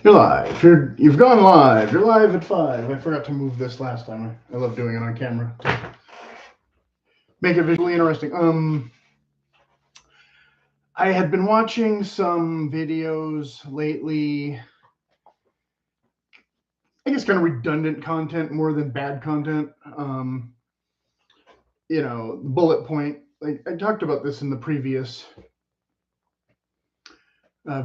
You're live. You've gone live. You're live at 5. I forgot to move this last time. I love doing it on camera to make it visually interesting. I had been watching some videos lately. I guess kind of redundant content more than bad content. Bullet point. I talked about this in the previous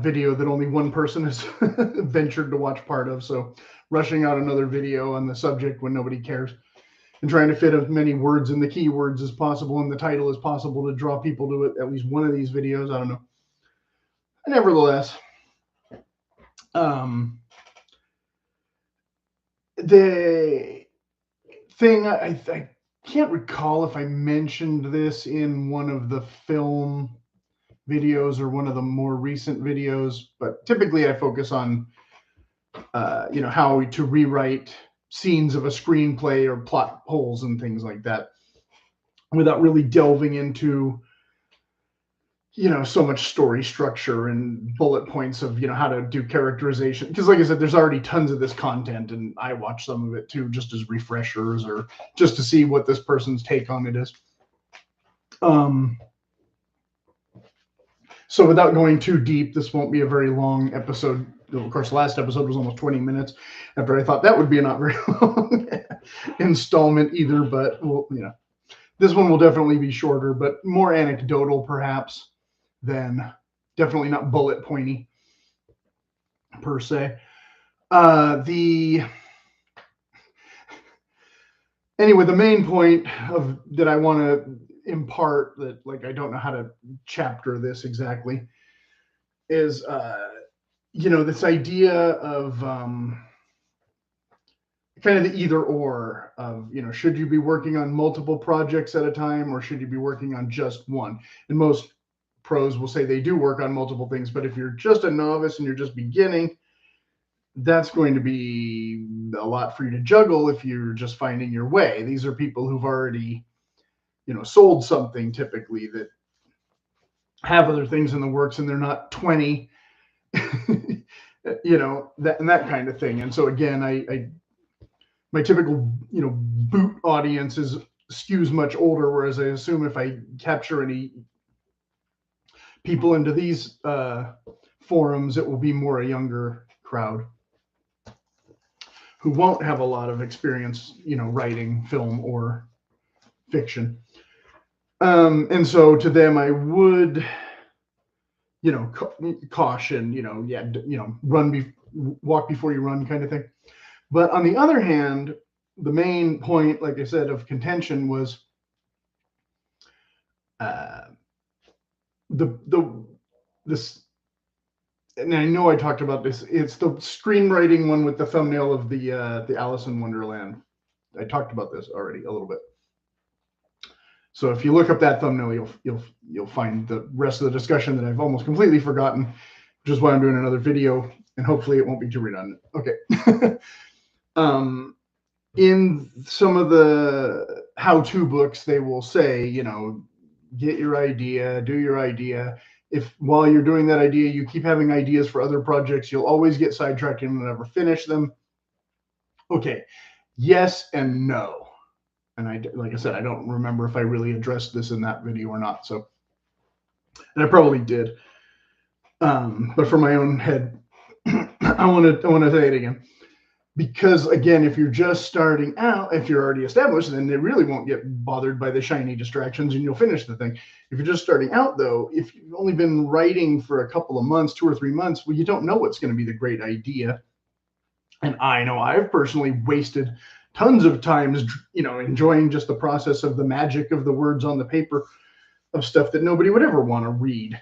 video that only one person has ventured to watch part of. So rushing out another video on the subject when nobody cares, and trying to fit as many words in the keywords as possible in the title as possible to draw people to at least one of these videos. I don't know. Nevertheless, the thing I can't recall if I mentioned this in one of the film videos or one of the more recent videos, but typically I focus on how to rewrite scenes of a screenplay or plot holes and things like that without really delving into so much story structure and bullet points of how to do characterization, because like I said, there's already tons of this content and I watch some of it too just as refreshers or just to see what this person's take on it is. So without going too deep, this won't be a very long episode. Of course, the last episode was almost 20 minutes after I thought that would be a not very long installment either, but this one will definitely be shorter, but more anecdotal perhaps than, definitely not bullet pointy per se. Anyway, the main point of that I want to impart, that I don't know how to chapter this exactly, is this idea of kind of the either or of, should you be working on multiple projects at a time or should you be working on just one? And most pros will say they do work on multiple things, but if you're just a novice and you're just beginning, that's going to be a lot for you to juggle if you're just finding your way. These are people who've already, sold something typically, that have other things in the works and they're not 20, that kind of thing. And so again, my typical, boot audience skews much older, whereas I assume if I capture any people into these forums, it will be more a younger crowd who won't have a lot of experience, writing film or fiction. And so to them, I would, caution, walk before you run kind of thing. But on the other hand, the main point, like I said, of contention was this, and I know I talked about this. It's the screenwriting one with the thumbnail of the Alice in Wonderland. I talked about this already a little bit. So if you look up that thumbnail, you'll find the rest of the discussion that I've almost completely forgotten, which is why I'm doing another video, and hopefully it won't be too redundant. Okay. In some of the how-to books, they will say, get your idea, do your idea. If while you're doing that idea, you keep having ideas for other projects, you'll always get sidetracked and never finish them. Okay, yes and no. And like I said, I don't remember if I really addressed this in that video or not. So, and I probably did. But for my own head, I want to say it again. Because again, if you're just starting out, if you're already established, then they really won't get bothered by the shiny distractions and you'll finish the thing. If you're just starting out though, if you've only been writing for a couple of months, 2 or 3 months, well, you don't know what's going to be the great idea. And I know I've personally wasted tons of times, enjoying just the process of the magic of the words on the paper of stuff that nobody would ever want to read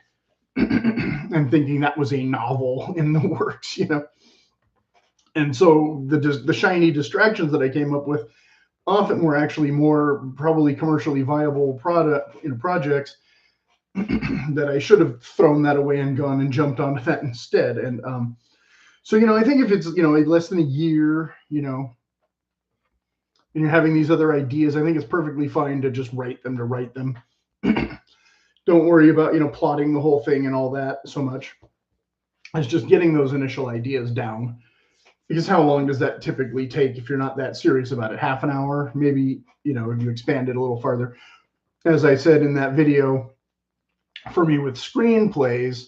and thinking that was a novel in the works, And so the shiny distractions that I came up with often were actually more probably commercially viable projects that I should have thrown that away and gone and jumped onto that instead. And so, I think if it's, less than a year, and you're having these other ideas, I think it's perfectly fine to just write them. Don't worry about, plotting the whole thing and all that so much. It's just getting those initial ideas down. Because how long does that typically take if you're not that serious about it? Half an hour, maybe, if you expand it a little farther. As I said in that video, for me with screenplays,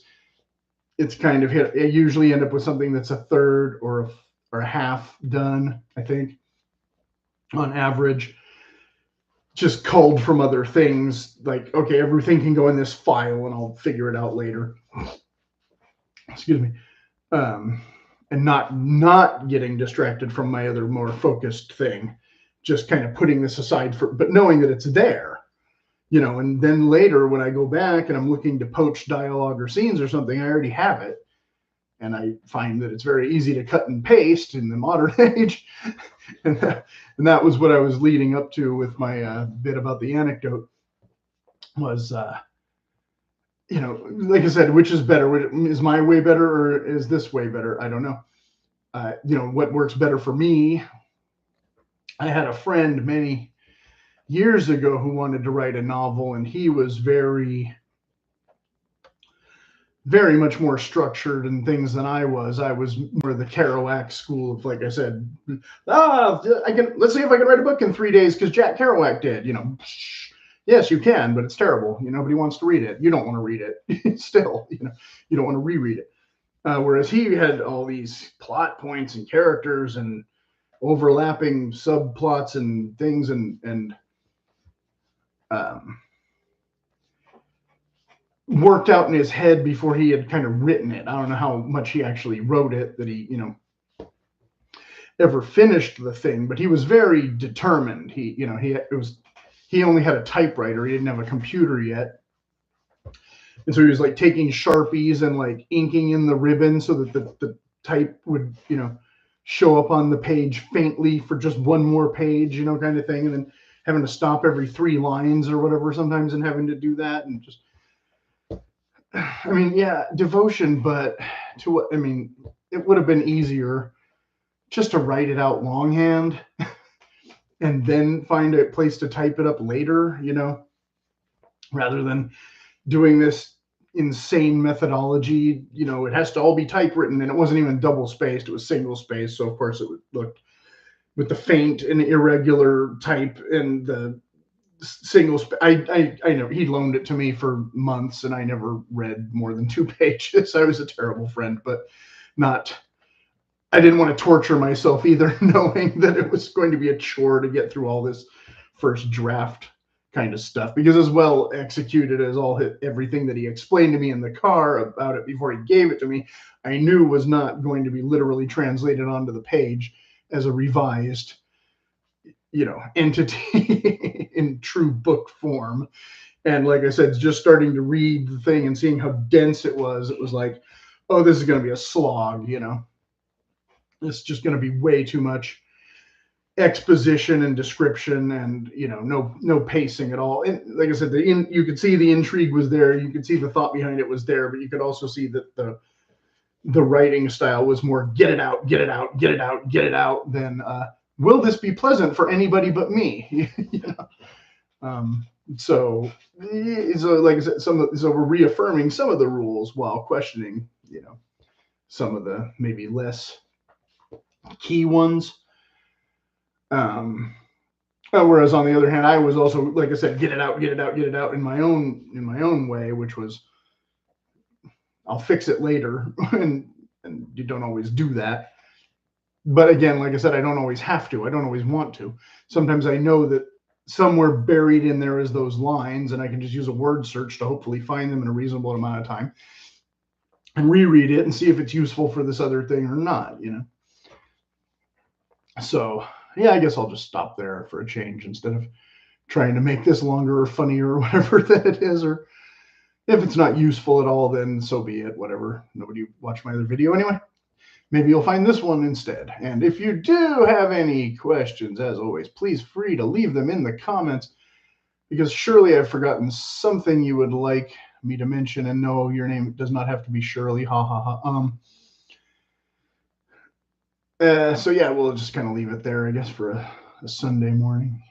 it's kind of I usually end up with something that's a third or a half done, I think, on average. Just culled from other things. Like, okay, everything can go in this file and I'll figure it out later. Excuse me. And not getting distracted from my other more focused thing. Just kind of putting this aside but knowing that it's there. And then later when I go back and I'm looking to poach dialogue or scenes or something, I already have it. And I find that it's very easy to cut and paste in the modern age. and that was what I was leading up to with my bit about the anecdote was, like I said, which is better? Is my way better or is this way better? I don't know. What works better for me? I had a friend many years ago who wanted to write a novel, and he was very, very much more structured in things than I was. I was more the Kerouac school of, like I said, let's see if I can write a book in 3 days because Jack Kerouac did. Yes, you can, but it's terrible. Nobody wants to read it. You don't want to read it. Still, you don't want to reread it. Whereas he had all these plot points and characters and overlapping subplots and things and worked out in his head before he had kind of written it. I don't know how much he actually wrote it, that he, ever finished the thing, but he was very determined. He only had a typewriter. He didn't have a computer yet. And so he was like taking Sharpies and like inking in the ribbon so that the type would, show up on the page faintly for just one more page, kind of thing. And then having to stop every 3 lines or whatever sometimes and having to do that. And just, devotion, but it would have been easier just to write it out longhand and then find a place to type it up later, rather than doing this insane methodology. It has to all be typewritten, and it wasn't even double spaced, it was single spaced. So of course it would look with the faint and irregular type and the single I know he loaned it to me for months and I never read more than 2 pages. I was a terrible friend, but I didn't want to torture myself either, knowing that it was going to be a chore to get through all this first draft kind of stuff, because as well executed as everything that he explained to me in the car about it before he gave it to me, I knew was not going to be literally translated onto the page as a revised, entity in true book form. And like I said, just starting to read the thing and seeing how dense it was like, oh, this is going to be a slog, It's just going to be way too much exposition and description and, no pacing at all. And like I said, you could see the intrigue was there. You could see the thought behind it was there, but you could also see that the writing style was more get it out, get it out, get it out, get it out than will this be pleasant for anybody but me? So like I said, so we're reaffirming some of the rules while questioning, some of the maybe less key ones. Whereas on the other hand, I was also, like I said, get it out, get it out, get it out in my own way, which was I'll fix it later, and you don't always do that. But again, like I said, I don't always have to. I don't always want to. Sometimes I know that somewhere buried in there is those lines, and I can just use a word search to hopefully find them in a reasonable amount of time and reread it and see if it's useful for this other thing or not, So yeah, I guess I'll just stop there for a change instead of trying to make this longer or funnier or whatever that it is. Or if it's not useful at all, then so be it, whatever. Nobody watched my other video anyway. Maybe you'll find this one instead. And if you do have any questions, as always, please free to leave them in the comments, because surely I've forgotten something you would like me to mention. And no, your name does not have to be Shirley. Ha ha ha. So yeah, we'll just kind of leave it there, I guess, for a Sunday morning.